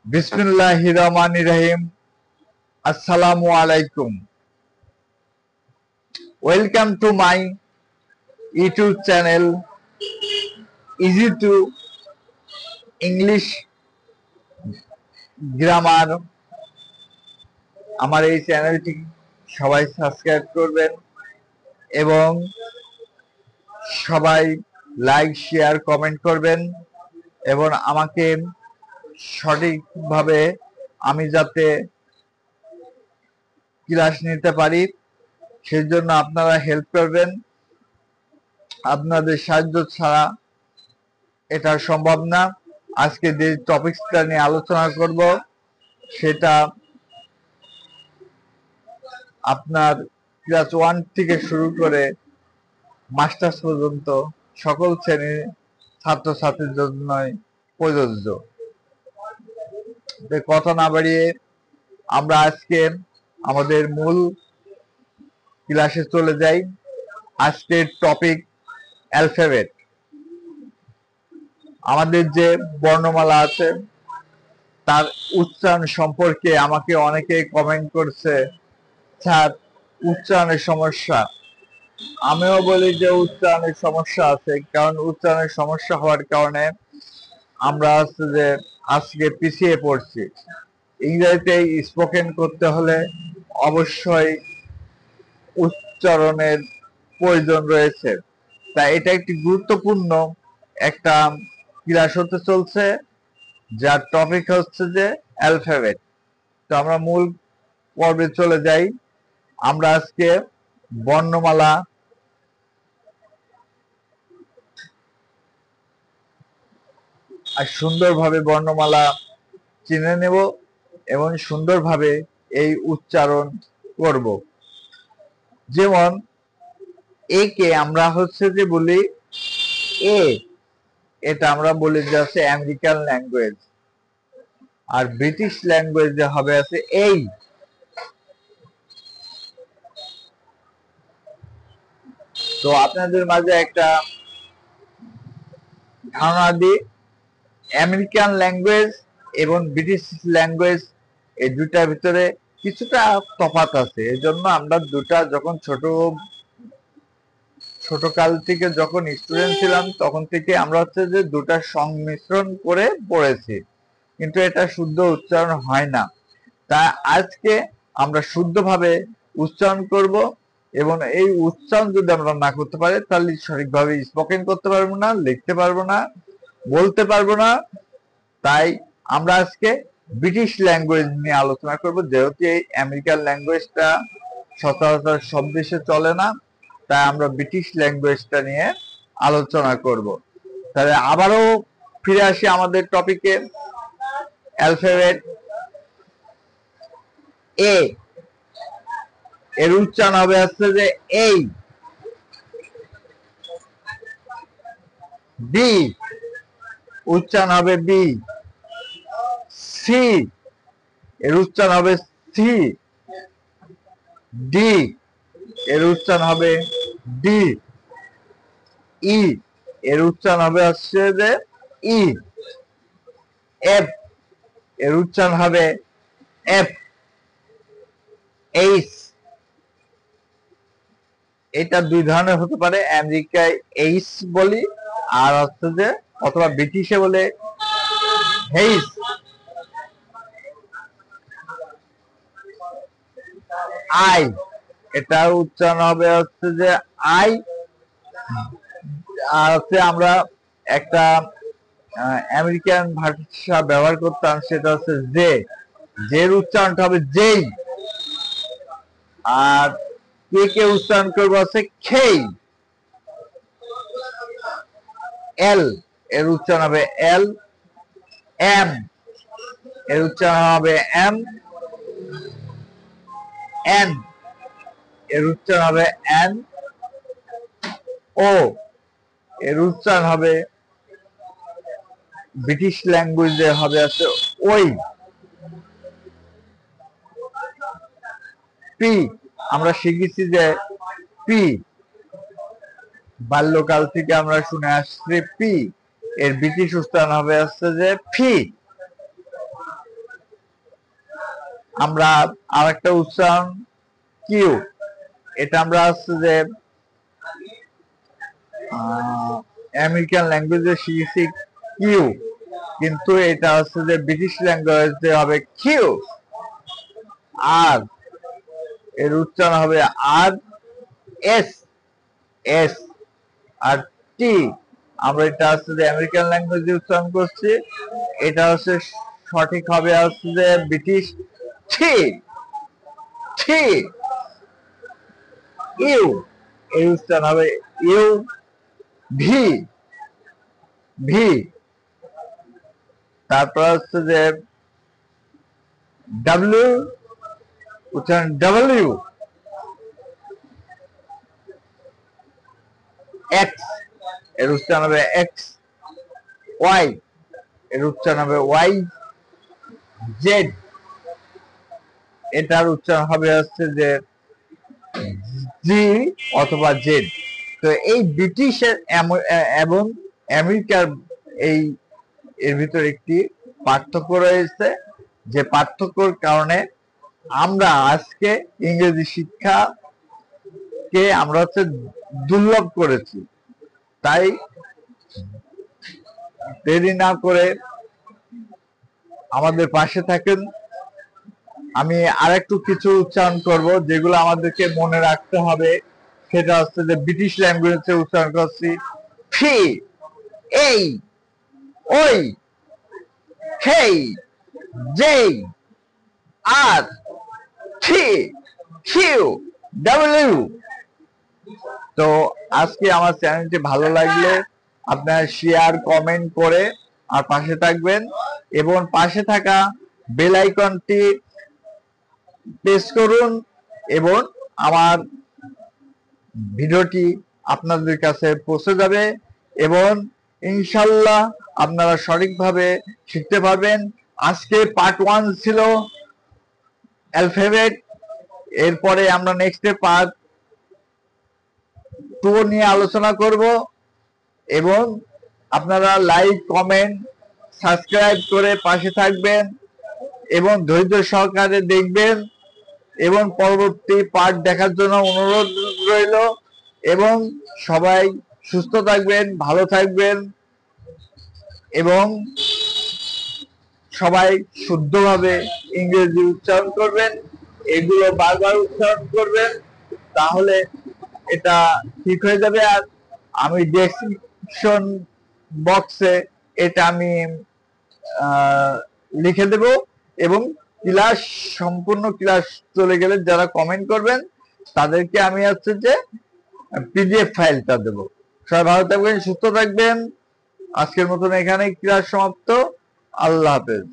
বিসমিল্লাহির রহমানির রহিম। আসসালামু আলাইকুম। Welcome to my YouTube channel easy to English grammar. আমার এই চ্যানেলটি সবাই সাবস্ক্রাইব করবেন এবং সবাই লাইক শেয়ার কমেন্ট করবেন এবং আমাকে সঠিকভাবে আমি যাতে ক্লাস নিতে পারি সেজন্য আপনারা হেল্প করবেন। আপনাদের সাহায্য ছাড়া এটা সম্ভব না। আজকে যে টপিকসটা নিয়ে আলোচনা করব সেটা আপনার ক্লাস 1 থেকে শুরু করে মাস্টার্স পর্যন্ত সকল শ্রেণীর ছাত্রছাত্রীর জন্যই প্রযোজ্য। কথা না বাড়িয়ে আমরা আজকে আমাদের মূল ক্লাসে চলে যাই। আজকের টপিক অ্যালফাবেট। আমাদের যে বর্ণমালা আছে তার উচ্চারণ সম্পর্কে আমাকে অনেকে কমেন্ট করছে, স্যার উচ্চারণের সমস্যা। আমিও বলি যে উচ্চারণের সমস্যা আছে, কারণ উচ্চারণের সমস্যা হওয়ার কারণে আমরা আজকে পিছিয়ে পড়ছি। ইংরেজিতে স্পোকেন করতে হলে অবশ্যই উচ্চারণের প্রয়োজন রয়েছে। তাই এটা একটি গুরুত্বপূর্ণ একটা ক্লাস হতে চলছে, যার টপিক হচ্ছে যে অ্যালফাবেট। তো আমরা মূল পর্বে চলে যাই। আমরা আজকে বর্ণমালা আর সুন্দরভাবে বর্ণমালা চিনে নেব এবং সুন্দরভাবে এই উচ্চারণ করব। যেমন এ কে আমরা যে বলি এ, এটা আমরা বলি যে আছে আমেরিকান ল্যাঙ্গুয়েজ, আর ব্রিটিশ ল্যাঙ্গুয়েজে হবে আছে এই। তো আপনাদের মাঝে একটা ধারণা দিই, আমেরিকান ল্যাঙ্গুয়েজ এবং ব্রিটিশ ল্যাঙ্গুয়েজ এই দুটার ভিতরে কিছুটা তফাৎ আছে। এজন্য আমরা দুটা যখন ছোট কাল থেকে যখন স্টুডেন্ট ছিলাম তখন থেকে আমরা যে দুটা সংমিশ্রণ করে পড়েছি, কিন্তু এটা শুদ্ধ উচ্চারণ হয় না। তা আজকে আমরা শুদ্ধভাবে উচ্চারণ করব এবং এই উচ্চারণ যদি আমরা না করতে পারি তাহলে সঠিকভাবে স্পোকেন করতে পারবো না, লিখতে পারবো না, বলতে পারবো না। তাই আমরা আজকে ব্রিটিশ ল্যাঙ্গুয়েজ নিয়ে আলোচনা করব, যেহেতু এই আমেরিকান ল্যাঙ্গুয়েজটা সচরাচর সব দেশে চলে না, তাই আমরা ব্রিটিশ ল্যাঙ্গুয়েজটা নিয়ে আলোচনা করব। তাহলে আবারও ফিরে আসি আমাদের টপিকে, অ্যালফাবেট। এ এর উচ্চারণ হবে যে এই। বি উচ্চারণ হবে বি। সি এর উচ্চারণ হবে সি। ডি এর উচ্চারণ হবে ডি। ই এর উচ্চারণ হবে যে ই। এফ এর উচ্চারণ হবে এফ। এইচ, এটা দুই ধরনের হতে পারে, আমেরিকায় এইচ বলি আর যে অথবা ব্রিটিশে বলে হেইস। আই, এটা উচ্চারণ হবে যে আই। আর আমরা একটা আমেরিকান ভাষা ব্যবহার করতাম, সেটা হচ্ছে জে। জের উচ্চারণটা হবে যেই। আর কে কে উচ্চারণ করবো আছে খেই। এল এর উচ্চারণ হবে এল। এম এর উচ্চারণ হবে এম। এন এর উচ্চারণ হবে এন। ও এর উচ্চারণ হবে ব্রিটিশ ল্যাঙ্গুয়েজে হবে আছে ওই। পি আমরা শিখেছি যে পি, বাল্যকাল থেকে আমরা শুনে আসছি পি, এর ব্রিটিশ উচ্চারণ হবে যে ফি। আমরা আরেকটা উচ্চারণ কিউ, এটা আমরা হচ্ছে যে আমেরিকান ল্যাঙ্গুয়েজে শিখেছি কিউ, কিন্তু এটা হচ্ছে যে ব্রিটিশ ল্যাঙ্গুয়েজে হবে কিউ। আর এর উচ্চারণ হবে আর এস এস। আর টি, আমরা এটা হচ্ছে যে আমেরিকান ল্যাঙ্গুয়েজে উচ্চারণ করছি, এটা হচ্ছে সঠিক হবে হচ্ছে যে ব্রিটিশ টি টি। ইউ, এই উচ্চারণ হবে ইউ। ভি ভি, তারপর হচ্ছে যে ডাব্লিউ, উচ্চারণ ডাব্লিউ। এক্স, এর উচ্চারণ হবে এক্স। ওয়াই, এর উচ্চারণ হবে ওয়াই। জেড, এটার উচ্চারণ হবে হচ্ছে যে জি অথবা জেড। তো এই ব্রিটিশের এবং আমেরিকার এই এর ভিতরে একটি পার্থক্য রয়েছে, যে পার্থক্যর কারণে আমরা আজকে ইংরেজি শিক্ষাকে আমরা হচ্ছে দুর্লভ করেছি। তাই দেরি না করে আমাদের পাশে থাকেন। আমি আরেকটু কিছু উচ্চারণ করব যেগুলো আমাদেরকে মনে রাখতে হবে। সেটা হচ্ছে যে ব্রিটিশ ল্যাঙ্গুয়েজে উচ্চারণ করছি ফি, এই, ওই, হেই, যেই, আর, টি, কিউ, ডাব্লিউ। তো আজকে আমার চ্যানেলটি ভালো লাগলে আপনারা শেয়ার কমেন্ট করে আর পাশে থাকবেন, এবং পাশে থাকা বেল আইকনটি প্রেস করুন, এবং আমার ভিডিওটি আপনাদের কাছে পৌঁছে যাবে, এবং ইনশাল্লাহ আপনারা সঠিকভাবে শিখতে পারবেন। আজকে পার্ট 1 ছিল অ্যালফাবেট, এরপরে আমরা নেক্সটে পার্ট 2 নিয়ে আলোচনা করব। এবং আপনারা লাইক, কমেন্ট, সাবস্ক্রাইব করে পাশে থাকবেন এবং ধৈর্য সহকারে দেখবেন, এবং পরবর্তী পার্ট দেখার জন্য অনুরোধ রইল। এবং সবাই সুস্থ থাকবেন, ভালো থাকবেন, এবং সবাই শুদ্ধভাবে ইংরেজি উচ্চারণ করবেন। এগুলো বারবার উচ্চারণ করবেন, তাহলে এটা ঠিক হয়ে যাবে। আর আমি ডেসক্রিপশন বক্সে এটা আমি লিখে দেব, এবং ক্লাস সম্পূর্ণ ক্লাস চলে গেলে যারা কমেন্ট করবেন তাদেরকে আমি হচ্ছে যে পিডিএফ ফাইলটা দেব। সবাই ভালো থাকবেন, সুস্থ থাকবেন। আজকের মতন এখানেই ক্লাস সমাপ্ত। আল্লাহ হাফেজ।